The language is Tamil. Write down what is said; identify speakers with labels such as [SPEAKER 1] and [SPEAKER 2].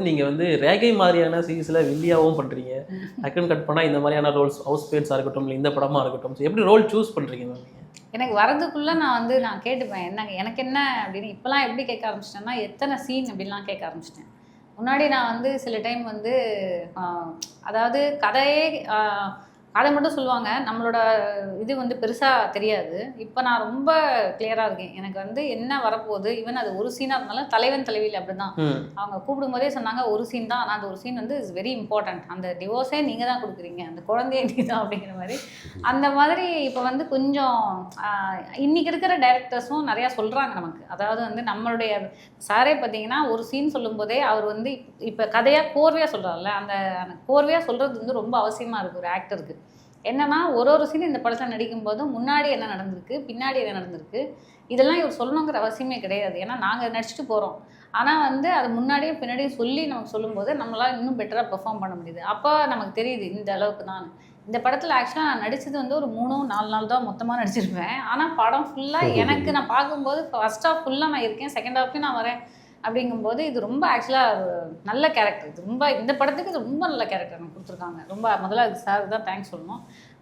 [SPEAKER 1] நீங்கள் வந்து ரேகை மாதிரியான சீரீஸில் வில்லியாகவும் பண்ணுறீங்க, டக்குன்னு கட் பண்ணால் இந்த மாதிரியான ரோல்ஸ் ஹவுஸ் பேட்ஸாக இருக்கட்டும், இல்லை இந்த படமாக இருக்கட்டும், ஸோ எப்படி ரோல் சூஸ் பண்ணுறீங்க மேம் நீங்கள்?
[SPEAKER 2] எனக்கு வரதுக்குள்ளே நான் கேட்டுப்பேன் என்னங்க எனக்கு என்ன அப்படின்னு. இப்போலாம் எப்படி கேட்க ஆரம்பிச்சிட்டேன்னா எத்தனை சீன் அப்படின்லாம் கேட்க ஆரம்பிச்சிட்டேன். முன்னாடி நான் வந்து சில டைம் வந்து அதாவது கதை மட்டும் சொல்லுவாங்க, நம்மளோட இது வந்து பெருசாக தெரியாது. இப்போ நான் ரொம்ப கிளியராக இருக்கேன். எனக்கு வந்து என்ன வரப்போகுது, ஈவன் அது ஒரு சீனாக இருந்தாலும் தலைவன் தலைவியில் அப்படி தான் அவங்க கூப்பிடும் போதே சொன்னாங்க ஒரு சீன் தான், ஆனால் அந்த ஒரு சீன் வந்து இஸ் வெரி இம்பார்ட்டன்ட், அந்த டிவோர்ஸே நீங்கள் தான் கொடுக்குறீங்க, அந்த குழந்தையே நீ தான் அப்படிங்கிற மாதிரி. அந்த மாதிரி இப்போ வந்து கொஞ்சம் இன்றைக்கி இருக்கிற டைரக்டர்ஸும் நிறையா சொல்கிறாங்க நமக்கு. அதாவது வந்து நம்மளுடைய சாரே பார்த்தீங்கன்னா ஒரு சீன் சொல்லும் போதே அவர் வந்து இப்போ கதையாக கோர்வையாக சொல்கிறார்ல, அந்த கோர்வையாக சொல்கிறது வந்து ரொம்ப அவசியமாக இருக்குது ஒரு ஆக்டருக்கு. என்னன்னா ஒரு சீன் இந்த படத்தில் நடிக்கும்போது முன்னாடி என்ன நடந்திருக்கு, பின்னாடி என்ன நடந்திருக்கு, இதெல்லாம் இவர் சொல்லணுங்கிற அவசியமே கிடையாது. ஏன்னா நாங்கள் நடிச்சுட்டு போகிறோம். ஆனால் வந்து அது முன்னாடியும் பின்னாடியும் சொல்லி நமக்கு சொல்லும்போது நம்மளால் இன்னும் பெட்டராக பெர்ஃபார்ம் பண்ண முடியுது. அப்போ நமக்கு தெரியுது இந்த அளவுக்கு தான். இந்த படத்தில் ஆக்சுவலாக நான் நடித்தது வந்து ஒரு 3-4 நாள் தான் மொத்தமாக நடிச்சிருப்பேன். ஆனால் படம் ஃபுல்லாக எனக்கு நான் பார்க்கும்போது ஃபர்ஸ்ட் ஹாஃப் ஃபுல்லாக நான் இருக்கேன், செகண்ட் ஹாஃப்லையும் நான் வரேன். அப்படிங்கும்போது இது ரொம்ப ஆக்சுவலாக நல்ல கேரக்டர். இது ரொம்ப இந்த படத்துக்கு இது ரொம்ப நல்ல கேரக்டர் எனக்கு கொடுத்துருக்காங்க. ரொம்ப முதல்ல அதுக்கு சார் தான் தேங்க்ஸ் சொல்லணும்.